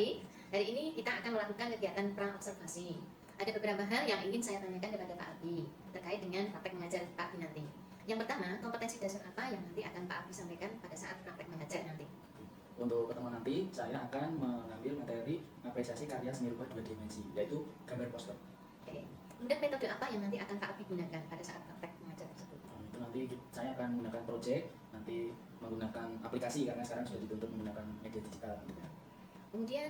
Abi. Hari ini kita akan melakukan kegiatan pra-observasi. Ada beberapa hal yang ingin saya tanyakan kepada Pak Abi terkait dengan praktek mengajar Pak Abi nanti. Yang pertama, kompetensi dasar apa yang nanti akan Pak Abi sampaikan pada saat praktek mengajar nanti? Untuk pertemuan nanti, saya akan mengambil materi apresiasi karya seni rupa 2 dimensi, yaitu gambar poster. Oke. Kemudian metode apa yang nanti akan Pak Abi gunakan pada saat praktek mengajar tersebut? Itu nanti saya akan menggunakan project, nanti menggunakan aplikasi karena sekarang sudah dituntut menggunakan media digital. Kemudian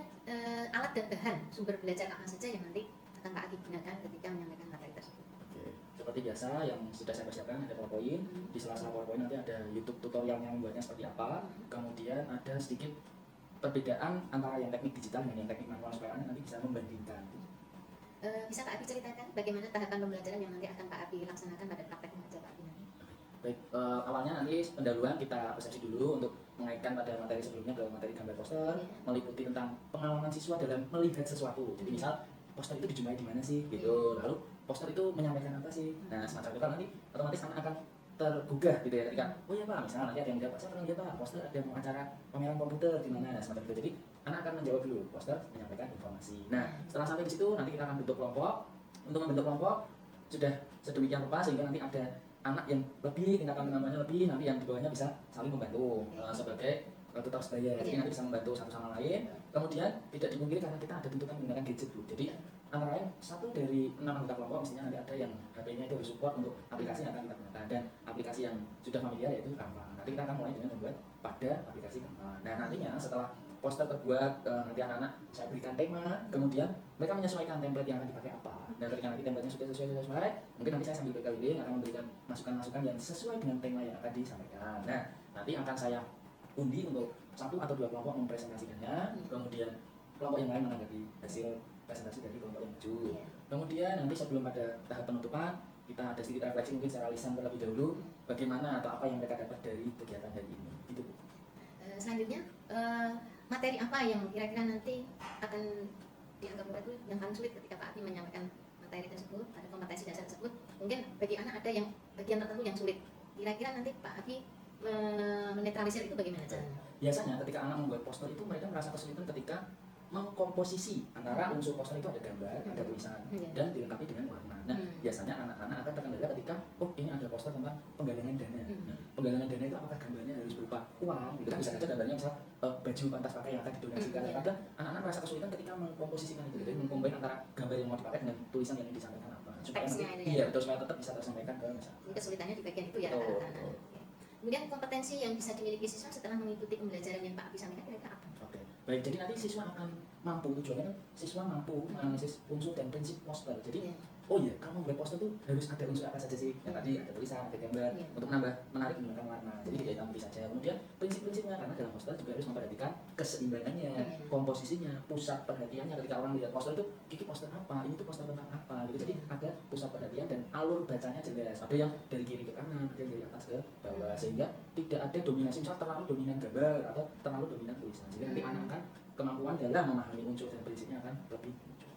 alat dan bahan sumber belajar apa saja yang nanti akan Pak Abi gunakan ketika menyampaikan materi tersebut? Oke. Seperti biasa yang sudah saya persiapkan ada PowerPoint, di sela-sela PowerPoint nanti ada YouTube tutorial yang membuatnya seperti apa, kemudian ada sedikit perbedaan antara yang teknik digital dengan yang teknik manual supaya Anda nanti bisa membandingkan. Bisa Pak Abi ceritakan bagaimana tahapan pembelajaran yang nanti akan Pak Abi laksanakan pada praktek mengajar Pak Abi nanti? Baik, awalnya nanti pendahuluan kita persepsi dulu untuk mengaitkan pada materi sebelumnya ke materi gambar poster, meliputi tentang pengalaman siswa dalam melihat sesuatu. Jadi misal poster itu dijumpai di mana sih, gitu. Lalu poster itu menyampaikan apa sih? Nah semacam itu kan nanti otomatis anak akan tergugah gitu ya ketika oh ya Pak, misalnya nanti ada yang jawab, saya pernah lihat Pak, poster ada mau acara pameran komputer di mana, semacam itu. Jadi anak akan menjawab dulu, poster menyampaikan informasi. Nah setelah sampai di situ nanti kita akan bentuk kelompok. Untuk membentuk kelompok sudah sedemikian rupa sehingga nanti ada anak yang lebih, tingkatan kemampuannya lebih, nanti yang di bawahnya bisa saling membantu sebagai tutor sebaya. Jadi nanti bisa membantu satu sama lain. Kemudian tidak dimungkiri karena kita ada tuntutan menggunakan gadget Bu. Jadi antara lain satu dari 6 anggota kelompok mestinya nanti ada yang HP-nya itu support untuk aplikasi yang akan kita gunakan, dan aplikasi yang sudah familiar yaitu Canva. Nanti kita akan mulai dengan membuat pada aplikasi Canva. Nah nantinya setelah poster terbuat, nanti anak-anak saya berikan tema, kemudian mereka menyesuaikan template yang akan dipakai apa. Dan ketika nanti template-nya sudah sesuai, mungkin nanti saya sambil berkeliling akan memberikan masukan-masukan yang sesuai dengan tema yang akan disampaikan. Nah nanti akan saya undi untuk 1 atau 2 kelompok mempresentasikannya, kemudian kelompok yang lain menanggapi hasil presentasi dari kelompok yang maju. Kemudian nanti sebelum pada tahap penutupan, kita ada sedikit refleksi mungkin secara lisan terlebih dahulu, bagaimana atau apa yang mereka dapat dari kegiatan hari ini. Gitu. Selanjutnya, materi apa yang kira-kira nanti akan dianggap berat itu yang paling sulit ketika Pak Abi menyampaikan materi tersebut, ada kompetensi dasar tersebut? Mungkin bagi anak ada yang bagian tertentu yang sulit. Kira-kira nanti Pak Abi menetralisir itu bagaimana caranya? Biasanya ketika anak membuat poster itu mereka merasa kesulitan ketika mengkomposisi antara unsur poster itu ada gambar, ada tulisan, dan dilengkapi dengan warna. Nah, biasanya anak-anak akan terkendala ketika oh ini ada poster tentang penggalangan dana. Penggalangan dana itu apakah gambarnya harus berupa uang? Gitu kan bisa saja gambarnya misal baju pantas pakai yang akan didonasikan. Padahal anak-anak merasa kesulitan ketika mengkomposisikan itu, jadi mengkombin antara gambar yang mau dipakai dengan tulisan yang disampaikan apa. Supaya nanti, terus supaya tetap bisa tersampaikan ke masyarakat. Kesulitannya di bagian itu ya anak-anak. Kemudian kompetensi yang bisa dimiliki siswa setelah mengikuti pembelajaran yang Pak Abi sampaikan kira-kira apa? Oke, baik. Jadi nanti siswa akan mampu, tujuannya kan siswa mampu menganalisis unsur dan prinsip poster. Jadi oh iya, kalau membuat poster tuh harus ada unsur apa saja sih? Yang tadi ada tulisan, ada gambar, untuk menambah menarik menggunakan warna. Jadi tidak hitam putih saja. Kemudian prinsip-prinsipnya, karena dalam poster juga harus memperhatikan keseimbangannya, komposisinya, pusat perhatiannya. Ketika orang lihat poster itu, ini poster apa? Ini tuh poster tentang apa? Gitu. Jadi ada pusat perhatian dan alur bacanya jelas. Ada yang dari kiri ke kanan, ada yang dari atas ke bawah, sehingga tidak ada dominasi, misal terlalu dominan gambar atau terlalu dominan tulisan. Jadi nanti anak kan kemampuan dalam memahami unsur dan prinsipnya akan lebih muncul.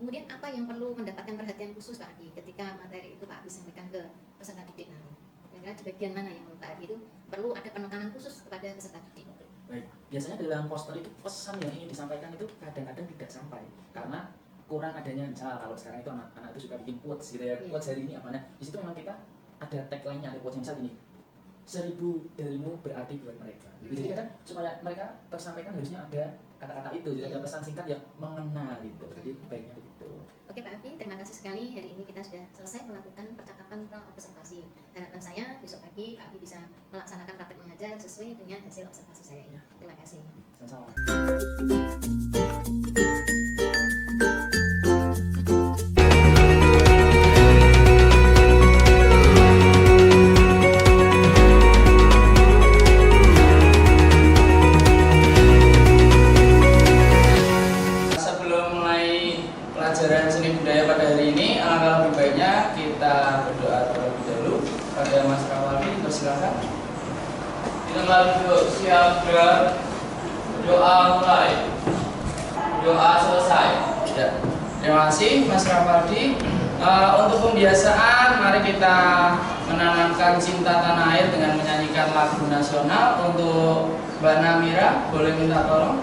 Kemudian apa yang perlu mendapatkan perhatian khusus Pak Abi ketika materi itu Pak Abi sampaikan ke peserta didik nanti? Kira-kira di bagian mana yang menurut Pak Abi itu perlu ada penekanan khusus kepada peserta didik? Baik, biasanya dalam poster itu pesan yang ingin disampaikan itu kadang-kadang tidak sampai karena kurang adanya, misal kalau sekarang itu anak-anak itu suka bikin quotes gitu ya, quotes hari ini apa, nah di situ memang kita ada tagline-nya, ada quotes misal gini, 1000 darimu berarti buat mereka. Jadi kan supaya mereka tersampaikan harusnya ada kata-kata itu, jadi ada pesan singkat yang mengena gitu. Jadi baiknya begitu. Oke Pak Abi, terima kasih sekali. Hari ini kita sudah selesai melakukan percakapan pra-observasi. Harapan saya besok pagi Pak Abi bisa melaksanakan praktek mengajar sesuai dengan hasil observasi saya ini. Terima kasih. Sama-sama. Pelajaran seni budaya pada hari ini, alangkah lebih baiknya kita berdoa terlebih dahulu pada Mas Rawali. Persilakan. Dengan siap doa mulai, doa selesai. Ya. Terima kasih Mas Rawali. Untuk pembiasaan, mari kita menanamkan cinta tanah air dengan menyanyikan lagu nasional. Untuk Mbak Namira, boleh minta tolong.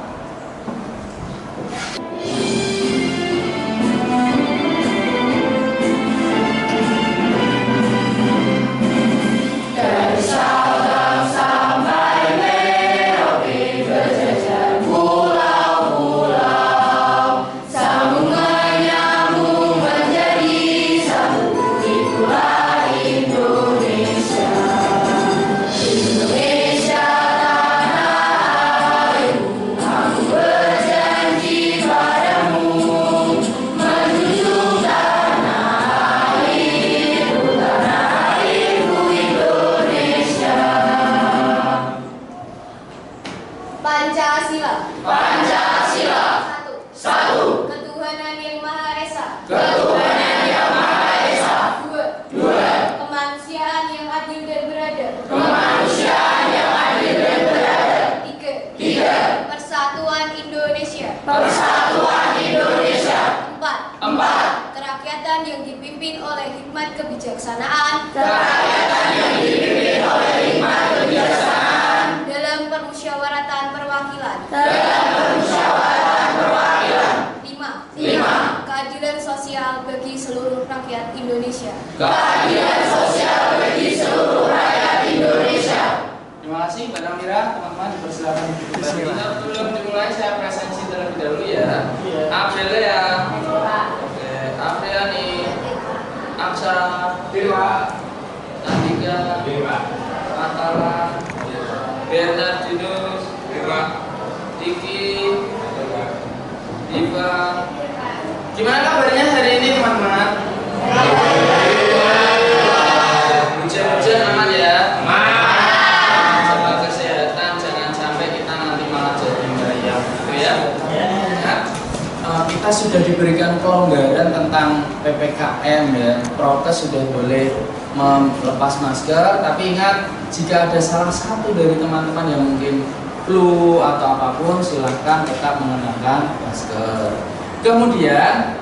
Persatuan Indonesia. 4. Kerakyatan yang dipimpin oleh hikmat kebijaksanaan. Kerakyatan yang dipimpin oleh hikmat kebijaksanaan. Dalam permusyawaratan perwakilan. Dalam permusyawaratan perwakilan. 5. Keadilan sosial bagi seluruh rakyat Indonesia. Keadilan sosial bagi seluruh rakyat Indonesia. Terima kasih Mbak Namira, teman-teman dipersilakan. Sebelum dimulai saya presensi terlebih dahulu ya. April ya. Oke, Apriani, Aksa, Dewa, Andika, Atala, Bernardinus, Diki, Diva. Gimana kabarnya hari ini teman-teman? Hujan-hujan aman ya? Jaga kesehatan, jangan sampai kita nanti malah jadi meriang, gitu ya? Kita sudah diberikan kelonggaran tentang PPKM ya. Prokes sudah boleh melepas masker, tapi ingat jika ada salah satu dari teman-teman yang mungkin flu atau apapun, silahkan tetap mengenakan masker. Kemudian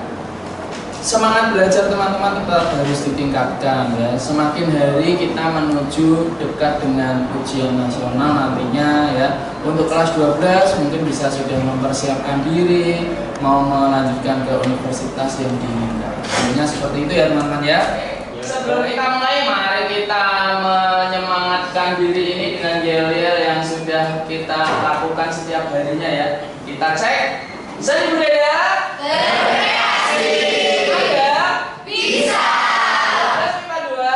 semangat belajar teman-teman tetap harus ditingkatkan ya. Semakin hari kita menuju dekat dengan ujian nasional nantinya ya. Untuk kelas 12 mungkin bisa sudah mempersiapkan diri mau melanjutkan ke universitas yang diinginkan. Tentunya seperti itu ya teman-teman ya. Sebelum kita mulai, mari kita menyemangatkan diri ini dengan yel-yel yang sudah kita lakukan setiap harinya ya. Kita cek seni budaya. Rekreasi. Ada. Bisa. Tes MIPA 2.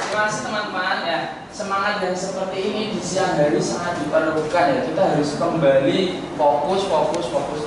Terima kasih teman-teman ya. Semangat yang seperti ini di siang hari sangat diperlukan ya. Kita harus kembali fokus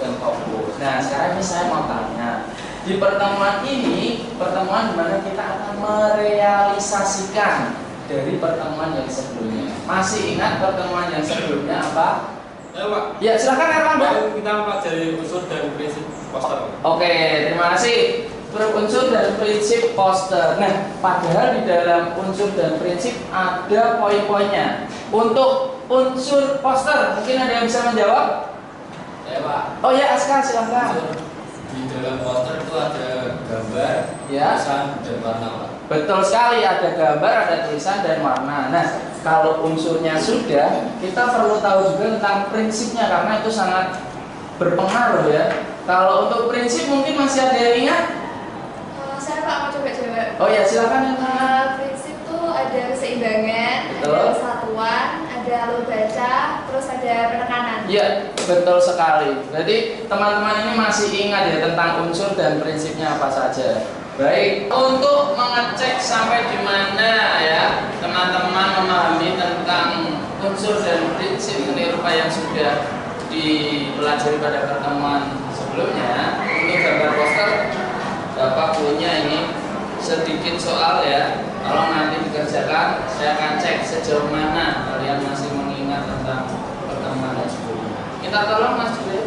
dan fokus. Nah sekarang ini saya mau tanya, di pertemuan ini, pertemuan dimana kita akan merealisasikan dari pertemuan yang sebelumnya. Masih ingat pertemuan yang sebelumnya apa? Ayo Pak. Ya silakan Erlangga. Kita pelajari unsur dan prinsip poster. Oke, terima kasih. Unsur dan prinsip poster. Nah, padahal di dalam unsur dan prinsip ada poin-poinnya. Untuk unsur poster, mungkin ada yang bisa menjawab? Ya Pak. Oh ya, Aska silakan. Di dalam poster itu ada gambar, Ya. tulisan, dan warna Pak. Betul sekali, ada gambar, ada tulisan dan warna. Nah, kalau unsurnya sudah, kita perlu tahu juga tentang prinsipnya karena itu sangat berpengaruh ya. Kalau untuk prinsip mungkin masih ada yang ingat? Saya Pak mau coba jawab. Oh ya, silakan. Prinsip tuh ada keseimbangan, Betul. ada kesatuan, ada alur baca, terus ada penekanan. Ya, betul sekali. Jadi teman-teman ini masih ingat ya tentang unsur dan prinsipnya apa saja. Baik, untuk mengecek sampai di mana ya teman-teman memahami tentang unsur dan prinsip seni rupa yang sudah dipelajari pada pertemuan sebelumnya. Untuk gambar poster, Bapak punya ini sedikit soal ya. Kalau nanti dikerjakan, saya akan cek sejauh mana kalian masih mengingat tentang pertemuan yang sebelumnya. Kita tolong Mas Julia.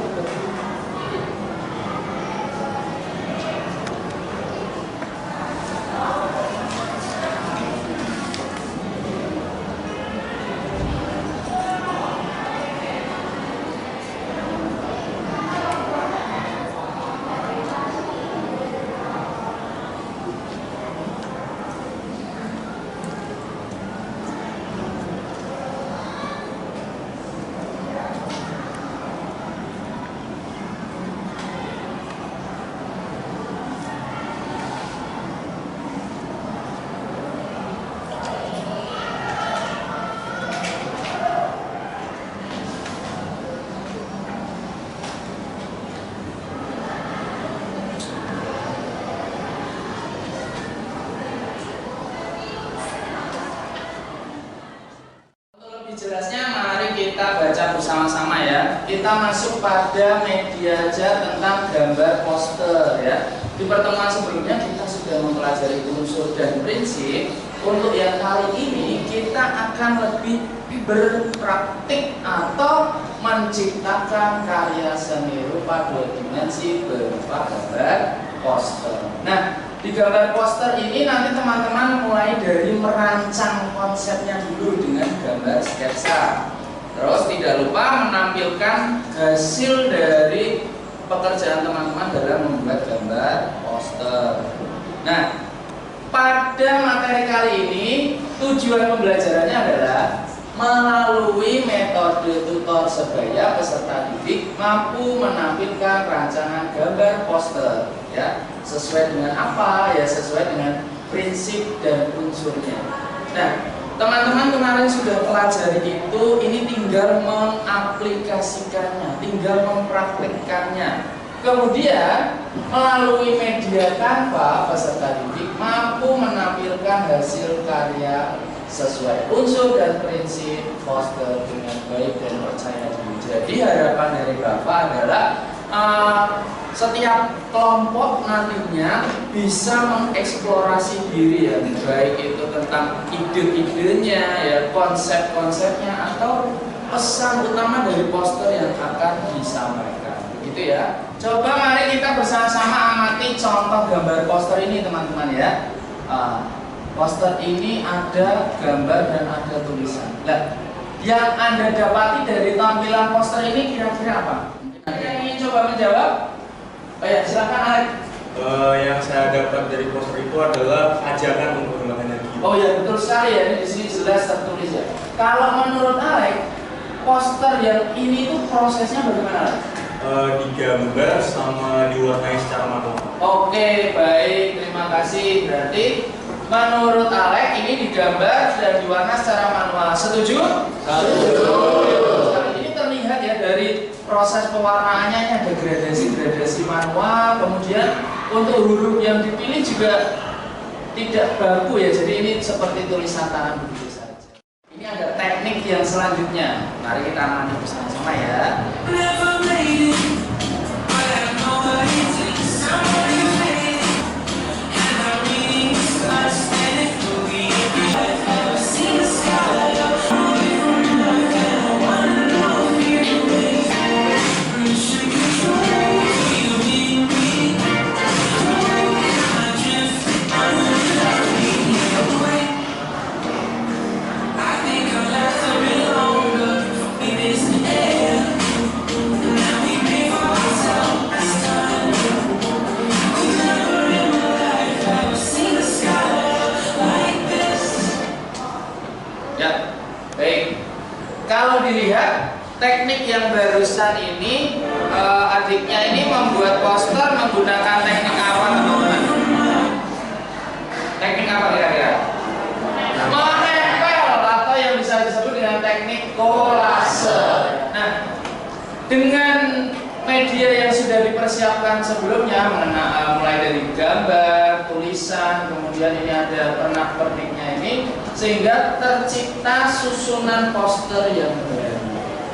Jelasnya mari kita baca bersama-sama ya. Kita masuk pada media aja tentang gambar poster ya. Di pertemuan sebelumnya kita sudah mempelajari unsur dan prinsip. Untuk yang kali ini kita akan lebih berpraktik atau menciptakan karya seni rupa dua dimensi berupa gambar poster. Nah, di gambar poster ini nanti teman-teman mulai dari merancang konsepnya dulu dengan gambar sketsa. Terus tidak lupa menampilkan hasil dari pekerjaan teman-teman dalam membuat gambar poster. Nah, pada materi kali ini tujuan pembelajarannya adalah melalui metode tutor sebaya peserta didik mampu menampilkan rancangan gambar poster, ya, sesuai dengan apa? Ya, sesuai dengan prinsip dan unsurnya. Nah, teman-teman kemarin sudah pelajari itu, ini tinggal mengaplikasikannya, tinggal mempraktikkannya. Kemudian melalui media Canva peserta didik mampu menampilkan hasil karya sesuai unsur dan prinsip poster dengan baik dan percaya diri. Jadi harapan dari Bapak adalah setiap kelompok nantinya bisa mengeksplorasi diri, ya, baik itu tentang ide-idenya, ya, konsep-konsepnya, atau pesan utama dari poster yang akan disampaikan. Begitu ya. Coba mari kita bersama-sama amati contoh gambar poster ini, teman-teman, ya. Poster ini ada gambar dan ada tulisan. Nah, yang Anda dapati dari tampilan poster ini kira-kira apa? Ada yang ingin coba menjawab? Oh ya, silakan Alek. Yang saya dapat dari poster itu adalah ajakan untuk hemat energi. Oh ya, betul sekali ya. Ini di sini jelas tertulis ya. Kalau menurut Alek, poster yang ini itu prosesnya bagaimana, Alek? Digambar sama diwarnai secara manual. Oke, baik, terima kasih. Berarti menurut Alek ini digambar dan diwarna secara manual. Setuju? Setuju. Ini terlihat ya dari proses pewarnaannya, ada gradasi-gradasi manual. Kemudian untuk huruf yang dipilih juga tidak baku ya. Jadi ini seperti tulisan tangan begitu saja. Ini ada teknik yang selanjutnya. Mari kita amati bersama-sama ya. Kalau dilihat teknik yang barusan ini, adiknya ini membuat poster menggunakan teknik apa, teman-teman? Teknik apa kira-kira? Menempel, atau yang bisa disebut dengan teknik kolase. Nah, dengan media yang sudah dipersiapkan sebelumnya, mulai dari gambar, tulisan, kemudian ini ada pernak-perniknya ini, sehingga tercipta susunan poster yang baru,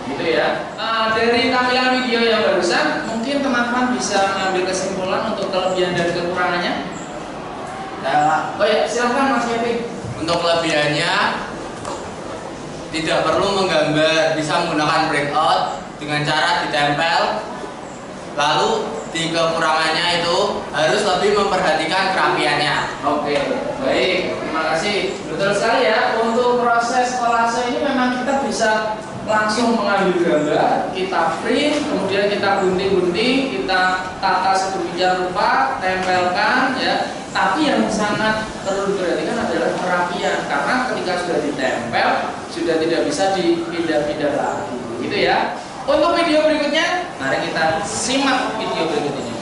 gitu ya. Dari tampilan video yang barusan, mungkin teman-teman bisa mengambil kesimpulan untuk kelebihan dan kekurangannya. Oh ya, silahkan Mas Kevin. Untuk kelebihannya tidak perlu menggambar, bisa menggunakan breakout dengan cara ditempel. Lalu di kekurangannya itu harus lebih memperhatikan kerapiannya. Oke, baik, terima kasih. Betul sekali ya. Untuk proses kolase ini memang kita bisa langsung mengambil gambar, kita print, kemudian kita gunting-gunting, kita tata sedemikian rupa, tempelkan, ya. Tapi yang sangat perlu diperhatikan adalah kerapian, karena ketika sudah ditempel sudah tidak bisa dipindah-pindah lagi, gitu ya. Untuk video berikutnya, mari kita simak video berikut ini.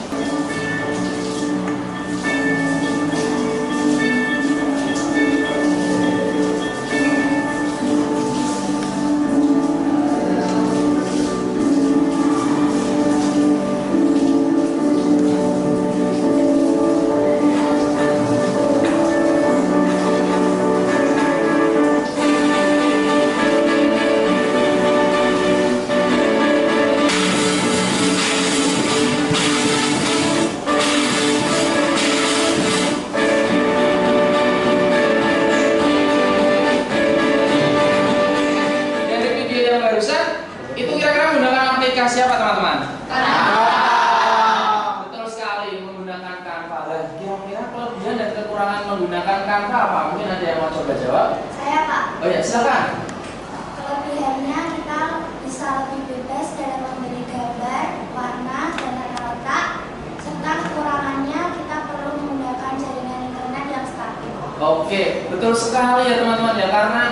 Aplikasi apa teman-teman? Betul sekali, menggunakan Canva. Kira-kira menggunakan Canva apa? Mungkin ada yang mau coba jawab? Saya Pak. Oh ya, silakan. Kelebihannya kita bisa lebih bebas dalam memilih gambar, warna, dan tata letak. Serta kekurangannya kita perlu menggunakan jaringan internet yang stabil. Oke, betul sekali ya teman-teman ya, karena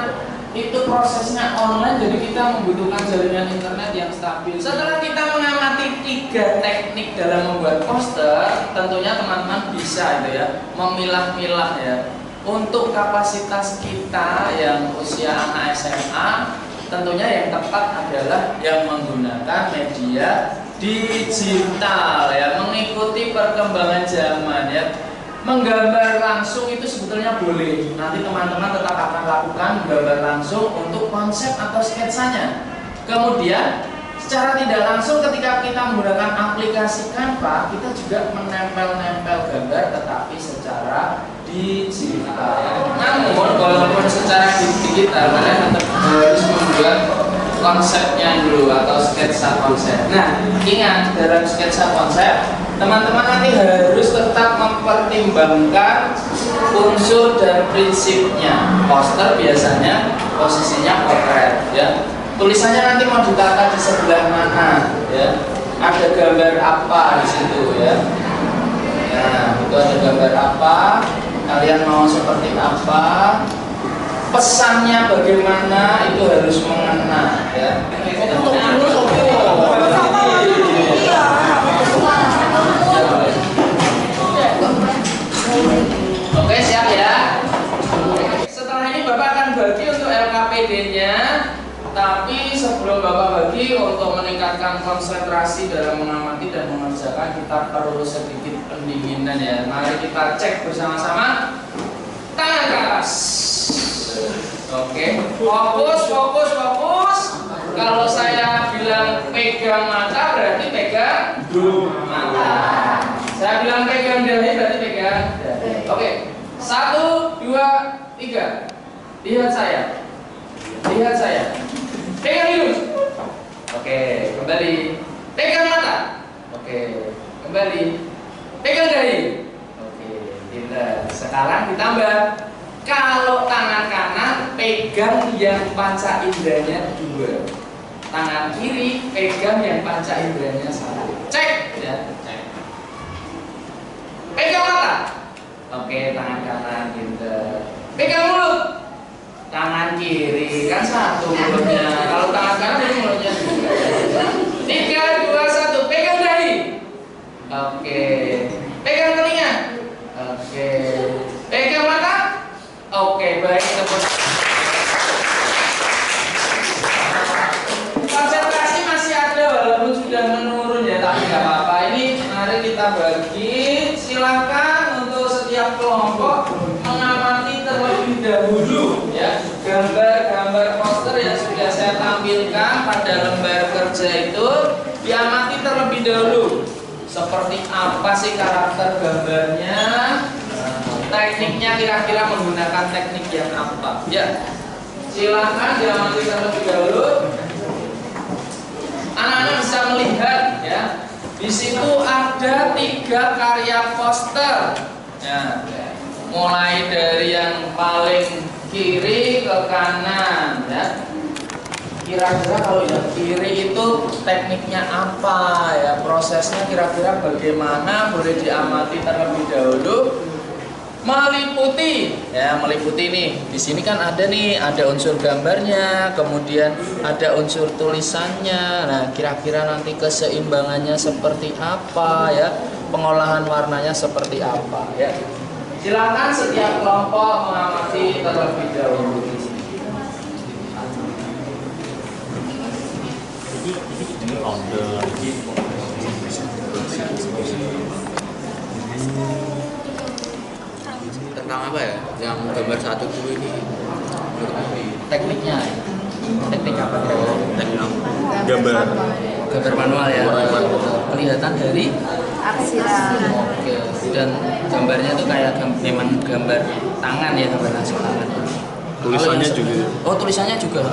itu prosesnya online, jadi kita membutuhkan jaringan internet yang stabil. Setelah kita mengamati 3 teknik dalam membuat poster, tentunya teman-teman bisa itu ya memilah-milah ya. Untuk kapasitas kita yang usia anak SMA, tentunya yang tepat adalah yang menggunakan media digital ya, mengikuti perkembangan zaman ya. Menggambar langsung itu sebetulnya boleh. Nanti teman-teman tetap akan lakukan gambar langsung untuk konsep atau sketsanya. Kemudian secara tidak langsung ketika kita menggunakan aplikasi Canva, kita juga menempel-nempel gambar tetapi secara digital. Namun walaupun secara digital, kalian tetap harus membuat konsepnya dulu atau sketsa konsep. Nah, ingat dalam sketsa konsep, teman-teman nanti harus tetap mempertimbangkan unsur dan prinsipnya. Poster biasanya posisinya potret ya. Tulisannya nanti mau ditata di sebelah mana ya. Ada gambar apa di situ ya. Nah, itu ada gambar apa, kalian mau seperti apa, pesannya bagaimana, itu harus mengena ya. Oke, siap ya. Setelah ini Bapak akan bagi untuk LKPD-nya. Tapi sebelum Bapak bagi, untuk meningkatkan konsentrasi dalam mengamati dan mengerjakan, kita perlu sedikit pendinginan ya. Mari kita cek bersama-sama. Tangan ke atas. Oke, fokus, fokus, fokus. Kalau saya bilang pegang mata, berarti pegang mata. Saya bilang pegang dahi, berarti pegang dahi. Oke, 1, 2, 3. Lihat saya. Lihat saya. Pegang hidung. Oke, kembali. Pegang mata. Oke, kembali. Pegang dahi. Oke, pintar. Sekarang ditambah. Kalau tangan kanan pegang yang panca inderanya 2. Tangan kiri pegang yang panca inderanya 1. Cek ya, cek. Pegang mata. Oke, tangan kanan pintar. Pegang mulut. Tangan kiri kan 1 mulutnya. Kalau tangan kanan ini mulutnya 2. 3, 2, 1. Pegang dahi. Oke. Pegang telinga. Oke. Pegang mata. Oke, baik teman. Konsentrasi masih ada walaupun sudah menurun ya, tapi nggak apa-apa. Ini mari kita bagi. Silakan untuk setiap kelompok mengamati terlebih dahulu ya gambar-gambar poster yang sudah saya tampilkan pada lembar kerja itu, diamati terlebih dahulu. Seperti apa sih karakter gambarnya? Tekniknya kira-kira menggunakan teknik yang apa? Ya, silakan diamati terlebih dahulu. Anak-anak bisa melihat ya. Di situ ada 3 karya poster. Ya, mulai dari yang paling kiri ke kanan ya. Kira-kira kalau yang kiri itu tekniknya apa ya? Prosesnya kira-kira bagaimana? Boleh diamati terlebih dahulu. Meliputi ya, meliputi nih. Di sini kan ada nih, ada unsur gambarnya, kemudian ada unsur tulisannya. Nah, kira-kira nanti keseimbangannya seperti apa ya? Pengolahan warnanya seperti apa ya? Silakan setiap kelompok mengamati terlebih dahulu. Ini order. Tentang apa ya? Yang gambar 1 dulu ini. Tekniknya, teknik apa? Teknik gambar. Gambar manual ya. Kelihatan dari oke. Dan gambarnya tuh kayak memang gambar tangan ya, gambar hasil tangan. Tulisannya juga. Oh, tulisannya juga.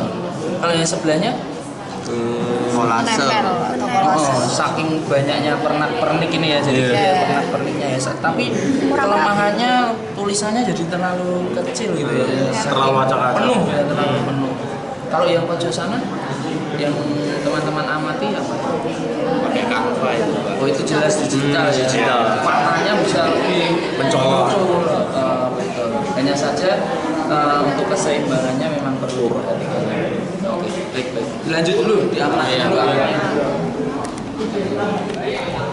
Kalau yang sebelahnya Kolase. Saking banyaknya pernak-pernik ini ya, jadi kayak pernak-perniknya ya. Tapi kelemahannya tulisannya jadi terlalu kecil gitu ya. Terlalu acak-acak. Penuh ya, terlalu penuh. Kalau yang pojok sana, yang teman-teman amati apa? Pakai Canva itu, Pak. Oh itu jelas digital ya. Warnanya bisa lebih Mencolok. Betul. Hanya saja untuk keseimbangannya memang perlu perhatikan. Oke, baik. Dilanjut dulu di atas dulu.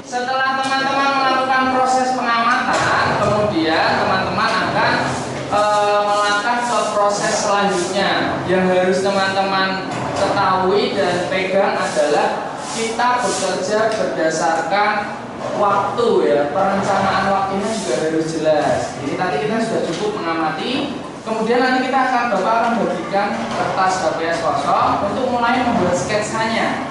Setelah teman-teman melakukan proses pengamatan, kemudian teman-teman akan melangkah ke proses selanjutnya. Yang harus teman-teman ketahui dan pegang adalah kita bekerja berdasarkan waktu ya, perencanaan waktunya juga harus jelas. Jadi tadi kita sudah cukup mengamati, kemudian nanti Bapak akan bagikan kertas HPS kosong untuk mulai membuat sketsanya.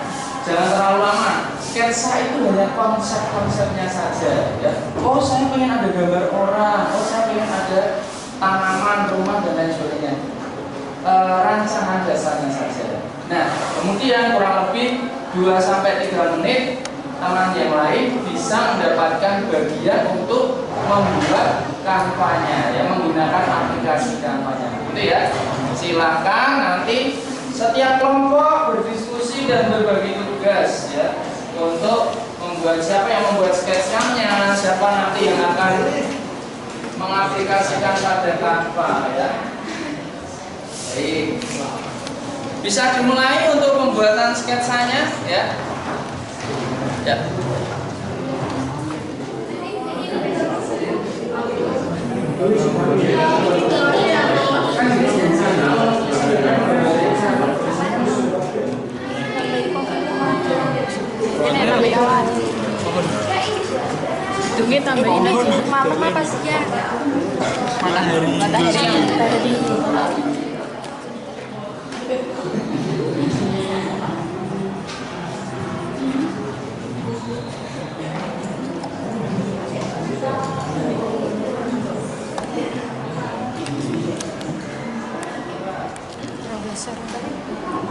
Jangan terlalu lama. Sketsa itu hanya konsep-konsepnya saja ya. Oh saya pengen ada gambar orang, oh saya pengen ada tanaman, rumah dan lain sebagainya. Rancangan dasarnya saja. Nah, kemudian kurang lebih 2-3 menit teman yang lain bisa mendapatkan bagian untuk membuat Canva-nya ya, menggunakan aplikasi Canva-nya. Gitu ya. Silakan nanti setiap kelompok berdiskusi dan berbagi tugas ya untuk membuat, siapa yang membuat sketsnya, siapa nanti yang akan mengaplikasikan pada Canva ya. Baik. Bisa dimulai untuk pembuatan sketsanya ya. Ya. Tunggu tambahin aja. Malam apa sih ya? Matahari.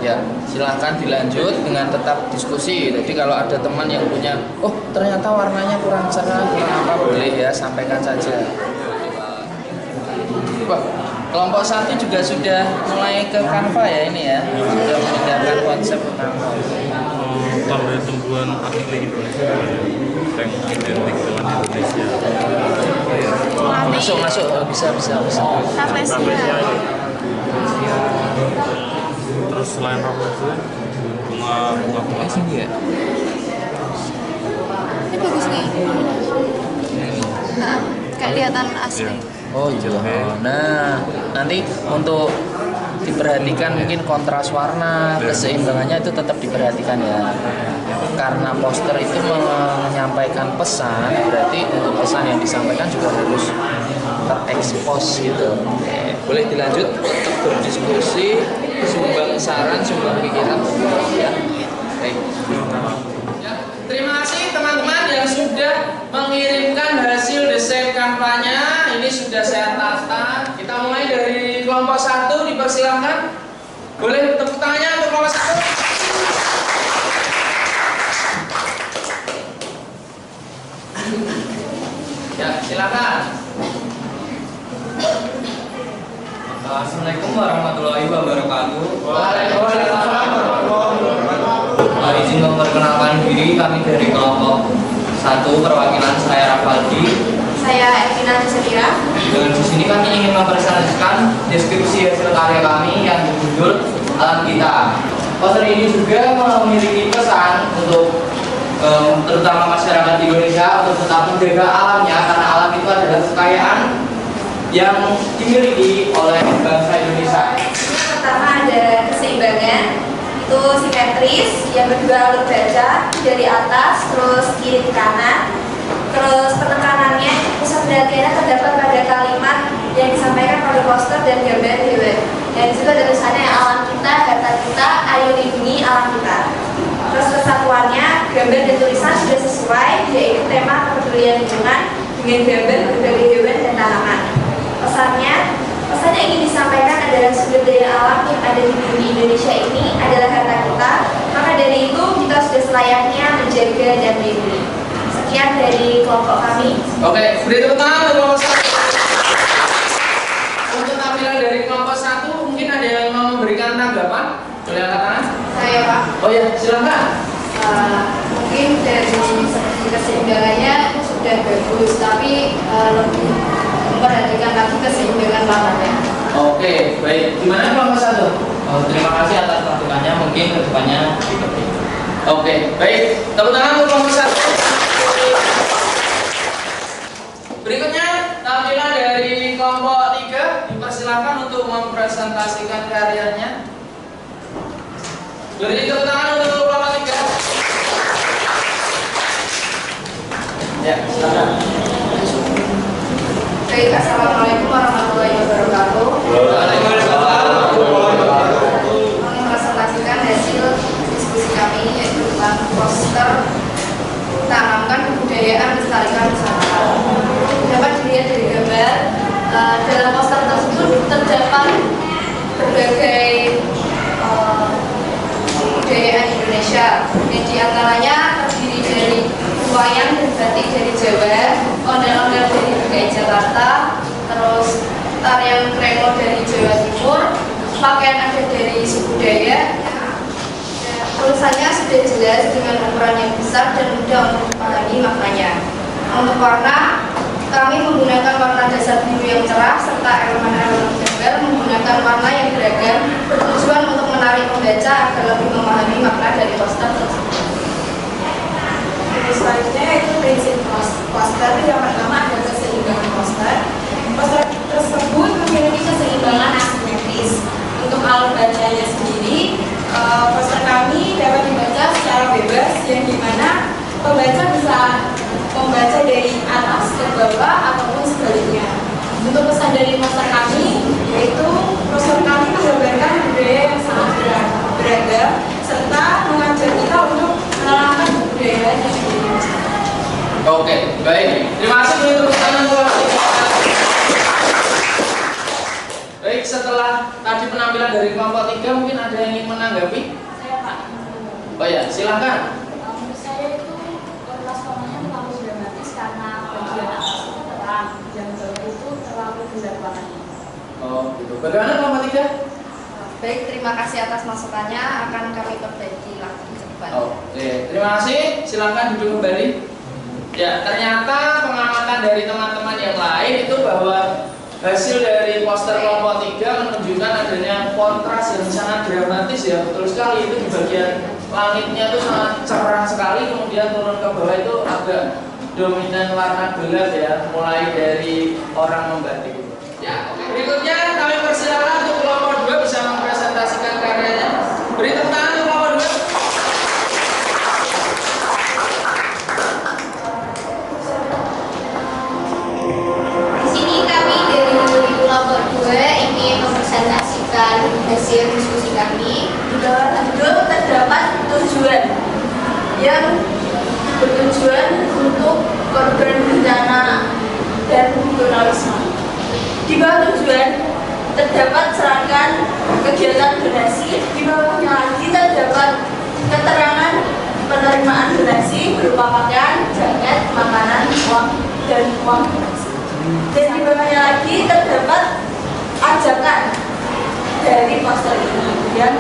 Ya, silahkan dilanjut dengan tetap diskusi. Jadi kalau ada teman yang punya, oh ternyata warnanya kurang cerah, apa boleh ya sampaikan saja. Wah, kelompok 1 juga sudah mulai ke Canva ya ini ya, sudah memindahkan konsep ke Canva. Tambah tumbuhan asli Indonesia yang identik dengan Indonesia. Masuk, bisa. Rafflesia. Terus selain rafflesia, bunga Sini ya. Ini bagus nih. Nah, kayak kelihatan asli. Oh iya. Nah, nanti untuk diperhatikan mungkin kontras warna, keseimbangannya itu tetap diperhatikan ya. Karena poster itu menyampaikan pesan, berarti untuk pesan yang disampaikan juga harus terekspos gitu. Oke, boleh dilanjut untuk berdiskusi, sumbang saran, sumbang pikiran ya. Baik. Ya, terima kasih teman-teman yang sudah mengirimkan hasil desain Canva-nya. Ini sudah saya tata. Kita mulai dari kelompok 1, dipersilakan. Boleh tepuk tangannya untuk kelompok 1. Ya, silakan. Assalamualaikum warahmatullahi wabarakatuh. Waalaikumsalam warahmatullahi wabarakatuh. Izin memperkenalkan diri, kami dari kelompok 1 perwakilan saya Rafaldi. Saya Evina Nusantara. Dan di sini kami ingin mempresentasikan deskripsi hasil karya kami yang berjudul Alam Kita. Poster ini juga memiliki pesan untuk terutama masyarakat Indonesia untuk tetap menjaga alamnya, karena alam itu adalah kekayaan yang dimiliki oleh bangsa Indonesia. Pertama ada keseimbangan, itu simetris. Yang kedua alur baca dari atas terus kiri ke kanan. Terus penekanannya, pusat perhatiannya terdapat pada kalimat yang disampaikan pada poster dan gambar hewan. Dan disitu ada tulisannya alam kita, harta kita, ayo lindungi alam kita. Terus kesatuannya, gambar dan tulisan sudah sesuai, yaitu tema kepedulian lingkungan dengan gambar berbagai hewan dan tanaman. Pesan yang ingin disampaikan adalah sumber daya alam yang ada di bumi Indonesia ini adalah harta kita, sudah selayaknya menjaga dan melindungi. Sekian dari kelompok kami. Oke, beri tepuk tangan untuk kelompok 1. Untuk tampilan dari kelompok 1, mungkin ada yang mau memberikan tanggapan? Boleh angkat tangan? Saya Pak. Oh ya, silakan. Mungkin dari segi keseimbangannya sudah bagus, tapi lebih memperhatikan lagi keseimbangan warnanya. Oke, baik. Gimana kelompok 1? Terima kasih atas masukannya, mungkin kedepannya diperbaiki. Oke, baik. Tepuk tangan untuk kelompok 1. Berikutnya tampilan dari kelompok 3, dipersilakan untuk mempresentasikan karyanya. Beri tepuk tangan untuk kelompok 3. Ya, silakan. Baik, assalamualaikum warahmatullahi wabarakatuh. Kami mempresentasikan hasil diskusi kami yaitu tentang poster tanamkan kebudayaan lestarikan Nusantara. Dapat dilihat dari gambar dalam poster tersebut terdapat berbagai kebudayaan Indonesia yang diantaranya terdiri dari wayang dan batik dari Jawa, ondel-ondel dari DKI Jakarta, terus tarian kremo dari Jawa Timur, pakaian adat dari suku Dayak. Tulisannya sudah jelas dengan ukuran yang besar dan mudah untuk dipahami maknanya. Untuk warna, kami menggunakan warna dasar biru yang cerah serta elemen-elemen gambar menggunakan warna yang beragam bertujuan untuk menarik pembaca agar lebih memahami makna dari poster tersebut. Selanjutnya itu prinsip poster. Yang pertama adalah keseimbangan poster. Poster tersebut memiliki keseimbangan asimetris. Untuk alat bacanya sendiri, poster kami dapat dibaca secara bebas, yang dimana pembaca bisa membaca dari atas ke bawah ataupun sebaliknya. Untuk pesan dari poster kami, yaitu poster kami menggambarkan budaya yang sangat beragam serta mengajak kita untuk mengenalkan budaya yang sendiri. Oke, baik. Terima kasih untuk tepuk tangan kelompok 3. Baik, setelah tadi penampilan dari kelompok 3, mungkin ada yang ingin menanggapi? Saya Pak. Oh ya, silakan. Menurut saya itu kelas warnanya terlalu dramatis karena bagian atas itu terang, yang bawah itu terlalu gelap warnanya. Oh, gitu. Bagaimana kelompok 3? Baik, terima kasih atas masukannya, akan kami perbaiki lagi ke depan. Oke, terima kasih. Silakan duduk kembali. Ya, ternyata pengamatan dari teman-teman yang lain itu bahwa hasil dari poster kelompok 3 menunjukkan adanya kontras yang sangat dramatis ya. Betul sekali, itu di bagian langitnya itu sangat cerah sekali, kemudian turun ke bawah itu agak dominan warna gelap ya, mulai dari orang membatik. Ya, oke. Berikutnya kami persilakan untuk kelompok 2 bisa mempresentasikan karyanya. Beri tepuk tangan untuk kelompok 2. Di sini kami dari kelompok 2 ingin mempresentasikan hasil diskusi kami. Di bawah judul terdapat tujuan yang bertujuan untuk korban bencana dan jurnalisme. Di bawah tujuan terdapat serangkaian kegiatan donasi. Di bawahnya lagi terdapat keterangan penerimaan donasi berupa pakaian, jaket, makanan, uang, dan uang donasi. Dan di bawahnya lagi terdapat ajakan dari poster ini yang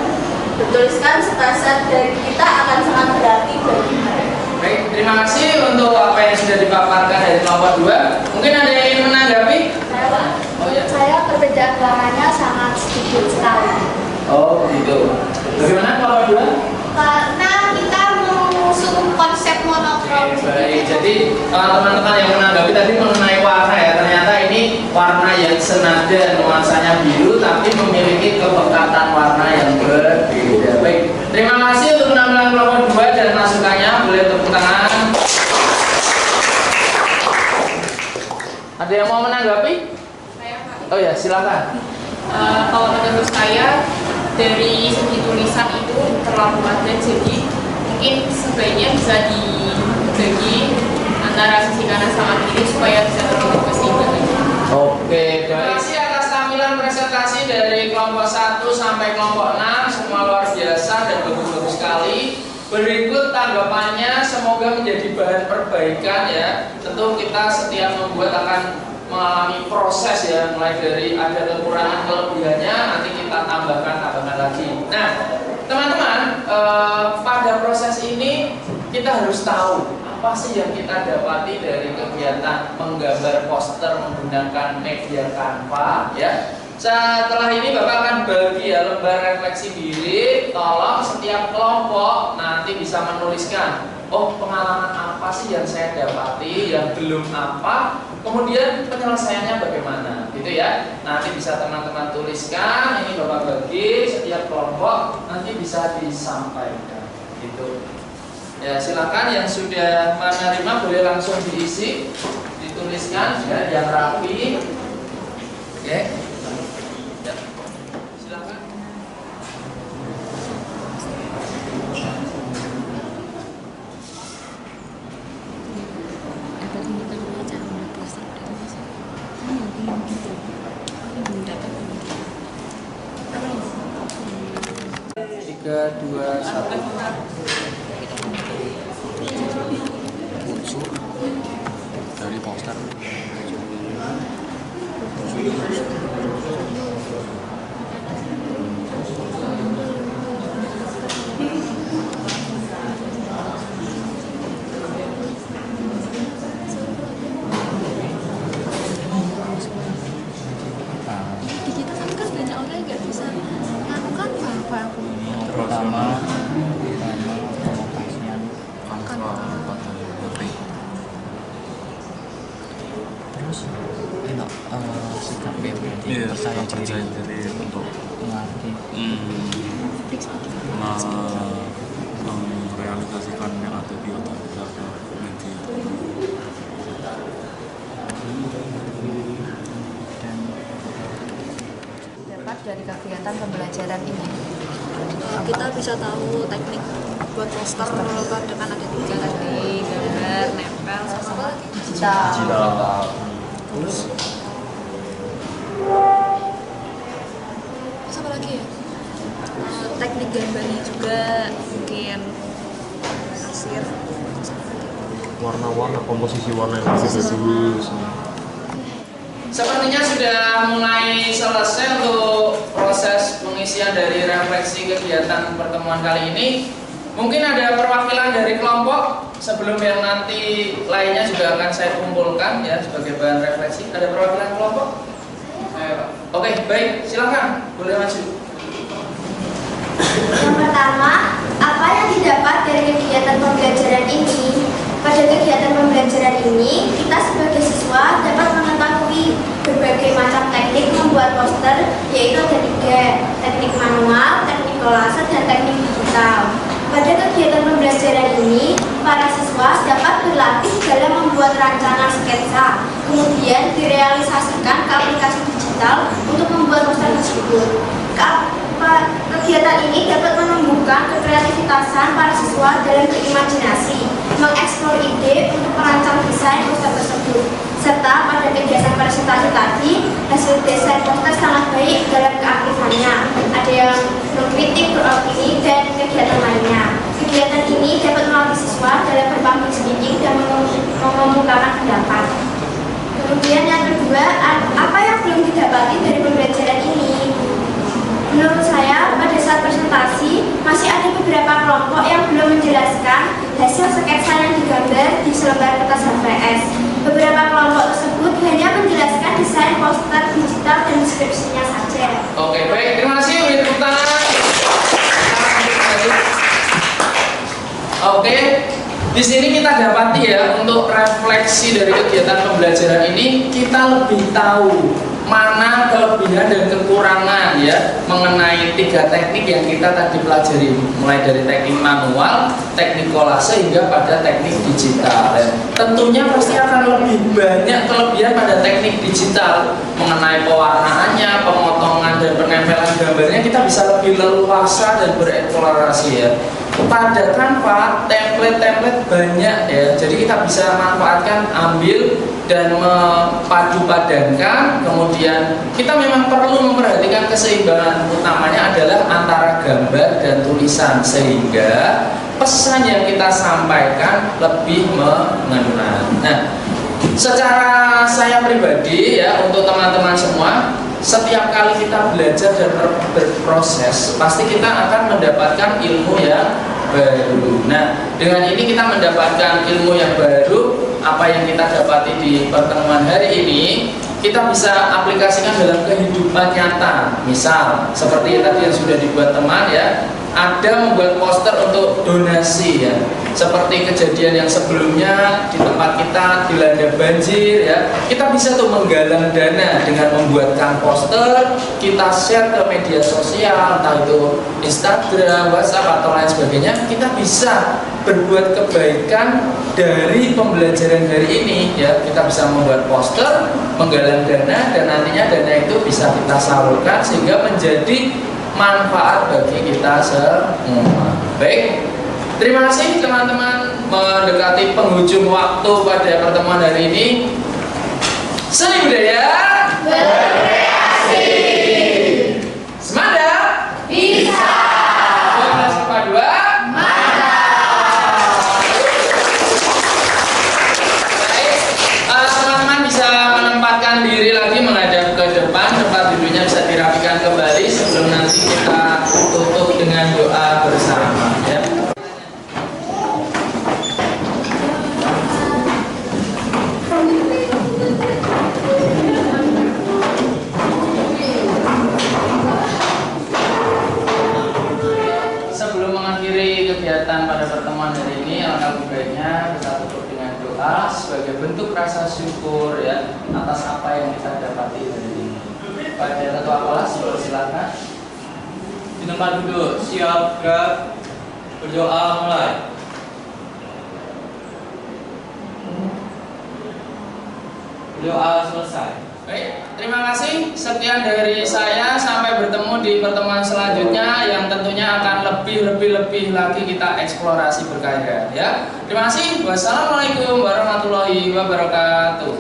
bertuliskan setelah dari kita akan sangat berarti bagi mereka. Baik, terima kasih untuk apa yang sudah dipaparkan dari kelompok 2. Mungkin ada yang ingin menanggapi? Saya Pak. Oh ya. Saya perbedaan warnanya sangat sedikit sekali. Oh, begitu. Bagaimana kelompok 2? Karena kita mengusung konsep monokrom. Baik, jadi teman-teman yang menanggapi tadi mengenai warna ya, ternyata ini warna yang senada, nuansanya biru tapi memiliki kepekatan warna yang berbeda. Baik, terima kasih untuk penampilan kelompok 2 dan masukannya. Boleh tepuk tangan. Ada yang mau menanggapi? Saya Pak. Oh ya, silakan. Kalau menurut saya dari segi tulisan itu terlalu padat, jadi mungkin sebaiknya bisa dibagi antara sisi kanan sama kiri supaya bisa terbentuk keseimbangan. Oke, terima kasih atas tampilan presentasi dari kelompok 1 sampai kelompok 6. Semua luar biasa dan bagus-bagus sekali. Berikut tanggapannya, semoga menjadi bahan perbaikan ya. Tentu kita setiap membuat akan mengalami proses ya, mulai dari ada kekurangan kelebihannya, nanti kita tambahkan lagi. Nah, teman-teman, pada proses ini kita harus tahu apa sih yang kita dapati dari kegiatan menggambar poster menggunakan media Canva ya. Setelah ini Bapak akan bagi ya lembar refleksi diri. Tolong setiap kelompok nanti bisa menuliskan, oh pengalaman apa sih yang saya dapati, yang belum apa, kemudian penyelesaiannya bagaimana, gitu ya. Nanti bisa teman-teman tuliskan, ini Bapak bagi setiap kelompok nanti bisa disampaikan, gitu. Ya silakan yang sudah menerima boleh langsung diisi, dituliskan ya yang rapi, oke. Dari poster. Kita kan banyak orang yang nggak bisa melakukan apa-apa. Terutama terus enak sikapnya berarti percaya diri untuk melatih merealisasikan yang ada di otak kita ke media. dan Dapat dari kegiatan pembelajaran ini kita bisa tahu teknik buat poster dengan ada 3 tadi, gambar, nempel, sama digital. Terus apa lagi ya? Teknik gambarnya juga mungkin hasil Warna-warna, komposisi warna yang lebih bagus. Sepertinya sudah mulai selesai untuk proses pengisian dari refleksi kegiatan pertemuan kali ini. Mungkin ada perwakilan dari kelompok sebelum yang nanti lainnya juga akan saya kumpulkan ya sebagai bahan refleksi. Ada perwakilan kelompok? Ayo, Pak. Oke, baik, silakan, boleh maju. Yang pertama, apa yang didapat dari kegiatan pembelajaran ini? Pada kegiatan pembelajaran ini, kita sebagai siswa dapat mengetahui berbagai macam teknik membuat poster, yaitu ada 3, teknik manual, teknik kolase, dan teknik digital. Pada kegiatan pembelajaran ini, para siswa dapat berlatih dalam membuat rancangan sketsa, kemudian direalisasikan ke aplikasi digital untuk membuat poster tersebut. Kegiatan ini dapat menumbuhkan kekreativitasan para siswa dalam berimajinasi, mengeksplor ide untuk merancang desain poster tersebut, serta pada kegiatan presentasi tadi, hasil desain poster sangat baik dalam keaktifannya. Ada yang mengkritik, beropini, dan kegiatan lainnya. Kegiatan ini dapat melatih siswa dalam berpublic speaking dan mengemukakan pendapat. Kemudian yang kedua, apa yang belum didapati dari pembelajaran ini? Menurut saya, pada saat presentasi, masih ada beberapa kelompok yang belum menjelaskan hasil sketsa yang digambar di selembar kertas HVS. Beberapa kelompok tersebut hanya menjelaskan desain poster digital dan deskripsinya saja. Oke, baik, terima kasih. Beri tepuk tangan. Oke, di sini kita dapati ya untuk refleksi dari kegiatan pembelajaran ini kita lebih tahu mana kelebihan dan kekurangan ya mengenai 3 teknik yang kita tadi pelajari, mulai dari teknik manual, teknik kolase hingga pada teknik digital. Dan tentunya pasti akan lebih banyak kelebihan pada teknik digital mengenai pewarnaannya, pemotongan dan penempelan gambarnya kita bisa lebih leluasa dan bereksplorasi ya. Pada Canva template banyak ya, jadi kita bisa manfaatkan, ambil dan mempadu-padankan. Kemudian kita memang perlu memperhatikan keseimbangan, utamanya adalah antara gambar dan tulisan, sehingga pesan yang kita sampaikan lebih mengena. Nah, secara saya pribadi ya, untuk teman-teman semua, setiap kali kita belajar dan berproses, pasti kita akan mendapatkan ilmu yang baru. Nah, dengan ini kita mendapatkan ilmu yang baru. Apa yang kita dapati di pertemuan hari ini, kita bisa aplikasikan dalam kehidupan nyata. Misal, seperti tadi yang sudah dibuat teman ya, ada membuat poster untuk donasi ya. Seperti kejadian yang sebelumnya di tempat kita dilanda banjir ya, kita bisa tuh menggalang dana dengan membuatkan poster, kita share ke media sosial, entah itu Instagram, WhatsApp atau lain sebagainya. Kita bisa berbuat kebaikan dari pembelajaran hari ini ya. Kita bisa membuat poster, menggalang dana, dan nantinya dana itu bisa kita salurkan sehingga menjadi manfaat bagi kita semua. Baik, terima kasih teman-teman. Mendekati penghujung waktu pada pertemuan hari ini. Seni budaya berkreasi. Semada bisa. 12,2 teman-teman bisa menempatkan diri lagi menghadap ke depan, tempat duduknya bisa dirapikan kembali sebelum nanti kita tutup dengan doa bersama ya. Sebelum mengakhiri kegiatan pada pertemuan hari ini, alangkah lebih baiknya kita tutup dengan doa sebagai bentuk rasa syukur ya atas apa yang kita dapati hari ini. Pada ketua kelas, silakan Di tempat duduk, siap, gerak, berdoa, mulai. Berdoa selesai. Baik, terima kasih. Sekian dari saya, sampai bertemu di pertemuan selanjutnya yang tentunya akan lebih lagi kita eksplorasi berkarya ya. Terima kasih. Wassalamualaikum warahmatullahi wabarakatuh.